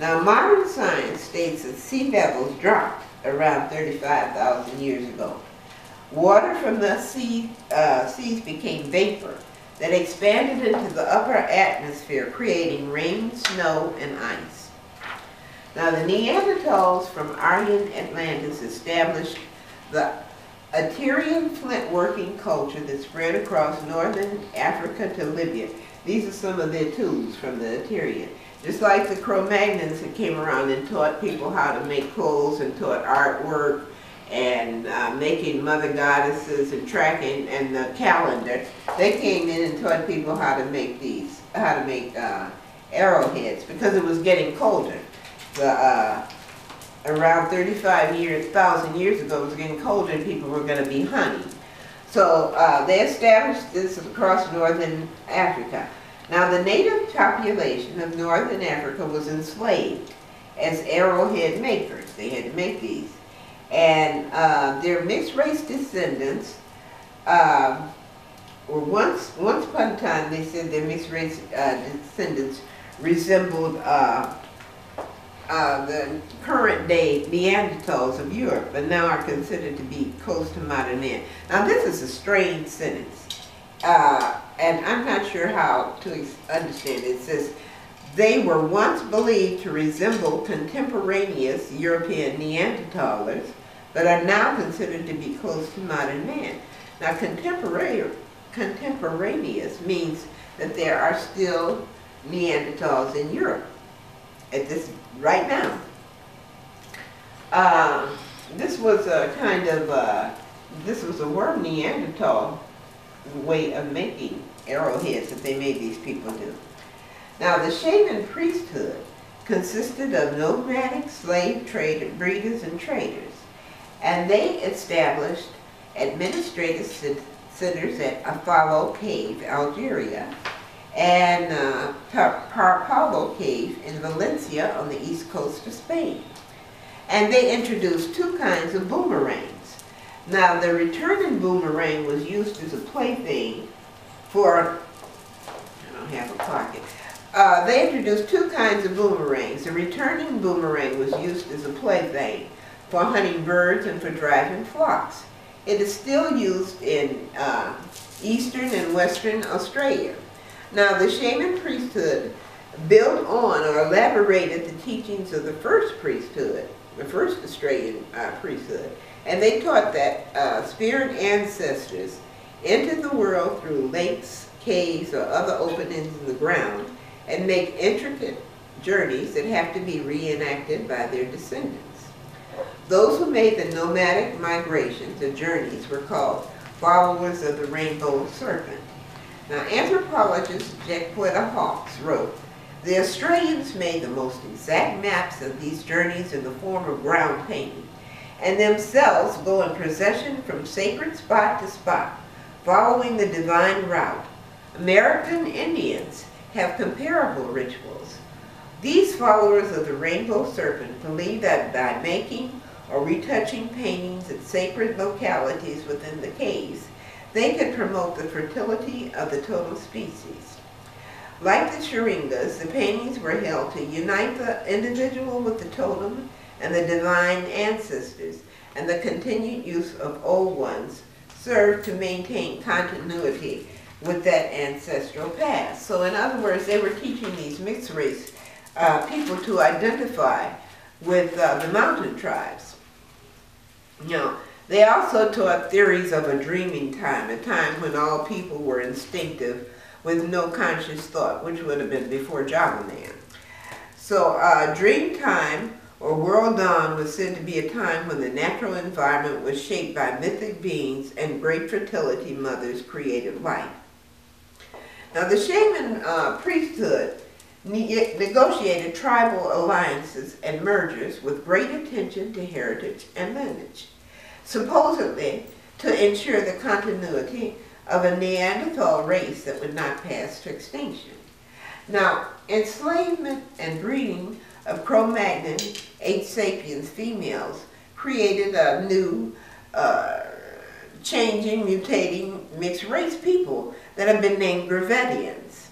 Now, modern science states that sea levels dropped around 35,000 years ago. Water from the seas became vapor that expanded into the upper atmosphere, creating rain, snow, and ice. Now, the Neanderthals from Aryan Atlantis established the Assyrian flint-working culture that spread across northern Africa to Libya. These are some of their tools from the Assyrian. Just like the Cro-Magnons that came around and taught people how to make clothes and taught artwork and making mother goddesses and tracking and the calendar, they came in and taught people how to make arrowheads because it was getting colder. Around 35,000 years ago, it was getting colder and people were going to be hunting. So they established this across northern Africa. Now, the native population of northern Africa was enslaved as arrowhead makers. They had to make these. And their mixed-race descendants were once upon a time, they said their mixed-race descendants resembled the current-day Neanderthals of Europe, but now are considered to be close to modern man. Now, this is a strange sentence, and I'm not sure how to understand it. It says, they were once believed to resemble contemporaneous European Neanderthals, but are now considered to be close to modern man. Now, contemporaneous means that there are still Neanderthals in Europe at this right now. This was a kind of this was a worm Neanderthal way of making arrowheads that they made these people do. Now, the shaman priesthood consisted of nomadic slave breeders and traders, and they established administrative centers at Afalo Cave, Algeria, and Parpalo Cave in Valencia on the east coast of Spain. And they introduced two kinds of boomerangs. Now, the returning boomerang was used as a plaything for, I don't have a pocket. They introduced two kinds of boomerangs. The returning boomerang was used as a plaything for hunting birds and for driving flocks. It is still used in eastern and western Australia. Now, the shaman priesthood built on or elaborated the teachings of the first priesthood, the first Australian priesthood, and they taught that spirit ancestors entered the world through lakes, caves, or other openings in the ground and make intricate journeys that have to be reenacted by their descendants. Those who made the nomadic migrations or journeys were called followers of the rainbow serpent. Now, anthropologist Jacquetta Hawkes wrote, the Australians made the most exact maps of these journeys in the form of ground painting, and themselves go in procession from sacred spot to spot, following the divine route. American Indians have comparable rituals. These followers of the rainbow serpent believe that by making or retouching paintings at sacred localities within the caves, they could promote the fertility of the totem species. Like the Sharingas, the paintings were held to unite the individual with the totem and the divine ancestors, and the continued use of old ones served to maintain continuity with that ancestral past. So in other words, they were teaching these mixed race people to identify with the mountain tribes. Now, they also taught theories of a dreaming time, a time when all people were instinctive with no conscious thought, which would have been before Java Man. So dream time or world dawn was said to be a time when the natural environment was shaped by mythic beings and great fertility mothers created life. Now, the shaman priesthood negotiated tribal alliances and mergers with great attention to heritage and lineage, supposedly to ensure the continuity of a Neanderthal race that would not pass to extinction. Now, enslavement and breeding of Cro-Magnon H. sapiens females created a new, changing, mutating, mixed-race people that have been named Gravettians.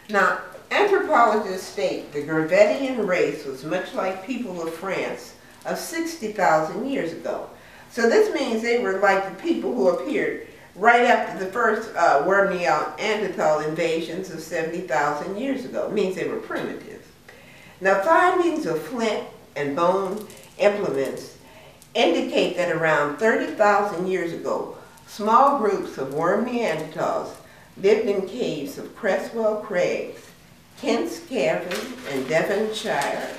Now, Anthropologists state the Gravettian race was much like people of France of 60,000 years ago. So this means they were like the people who appeared right after the first were Neanderthal invasions of 70,000 years ago. It means they were primitive. Now, findings of flint and bone implements indicate that around 30,000 years ago, small groups of worm Neanderthals lived in caves of Cresswell Crags, Kent's Cavern in Devonshire,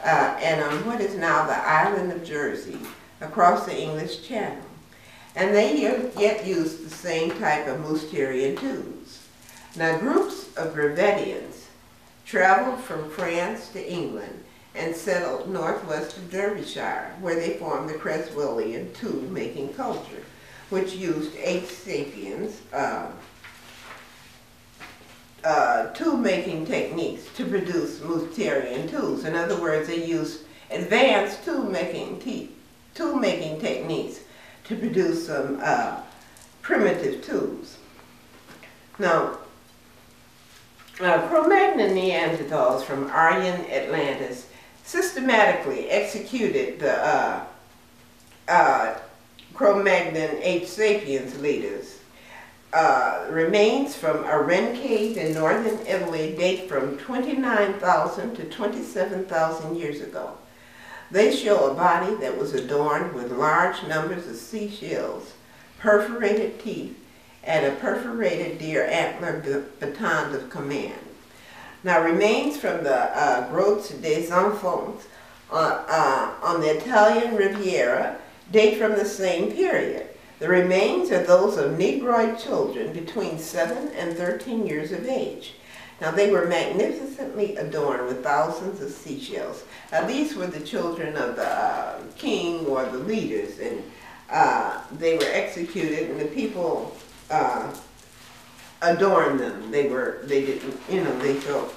and on what is now the island of Jersey, across the English Channel. And they yet used the same type of Mousterian tools. Now, groups of Gravettians traveled from France to England and settled northwest of Derbyshire, where they formed the Cresswellian tool-making culture, which used H. sapiens tool-making techniques to produce Mousterian tools. In other words, they used advanced tool-making techniques to produce some primitive tools. Now, Cro-Magnon Neanderthals from Aryan Atlantis systematically executed the Cro-Magnon H. sapiens leaders. Remains from a Wren cave in northern Italy date from 29,000 to 27,000 years ago. They show a body that was adorned with large numbers of seashells, perforated teeth, and a perforated deer antler baton of command. Now, remains from the Grottes des Enfants on the Italian Riviera date from the same period. The remains are those of Negroid children between 7 and 13 years of age. Now, they were magnificently adorned with thousands of seashells. Now, these were the children of the king or the leaders, and they were executed, and the people adorned them. They didn't, they felt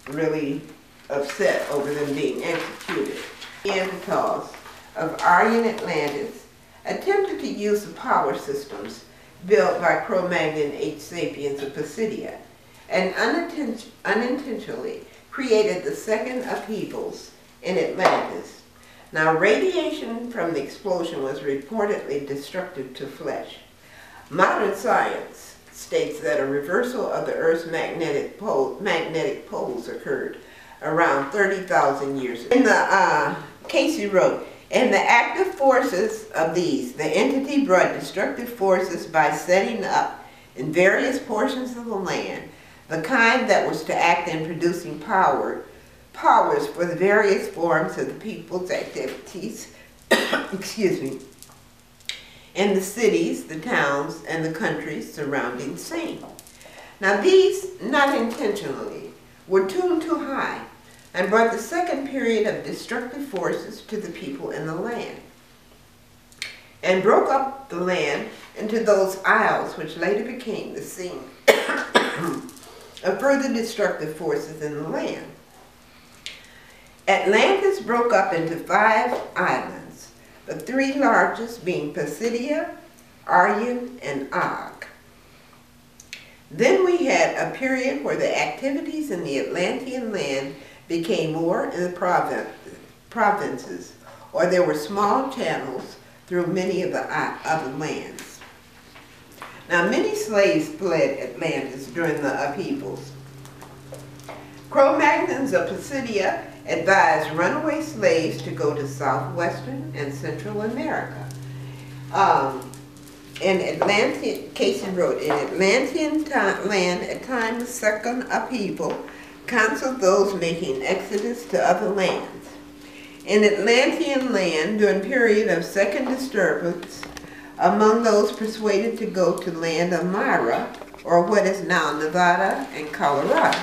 really upset over them being executed. Neanderthals of Aryan Atlantis attempted to use the power systems built by Cro-Magnon H. sapiens of Pisidia, and unintentionally created the second upheavals in Atlantis. Now, radiation from the explosion was reportedly destructive to flesh. Modern science states that a reversal of the Earth's magnetic poles occurred around 30,000 years ago. In the Casey wrote, in the active forces of these, the entity brought destructive forces by setting up in various portions of the land the kind that was to act in producing powers for the various forms of the people's activities, excuse me, in the cities, the towns, and the countries surrounding same. Now, these, not intentionally, were tuned too high and brought the second period of destructive forces to the people in the land, and broke up the land into those isles which later became the scene of further destructive forces in the land. Atlantis broke up into 5 islands, the 3 largest being Pisidia, Aryan, and Og. Then we had a period where the activities in the Atlantean land became more in the provinces, or there were small channels through many of the other lands. Now, many slaves fled Atlantis during the upheavals. Cro-Magnons of Pisidia advised runaway slaves to go to southwestern and Central America. In Atlantean, Casey wrote, in Atlantean land at time of second upheaval, counseled those making exodus to other lands. In Atlantean land, during period of second disturbance, among those persuaded to go to land of Myra, or what is now Nevada and Colorado.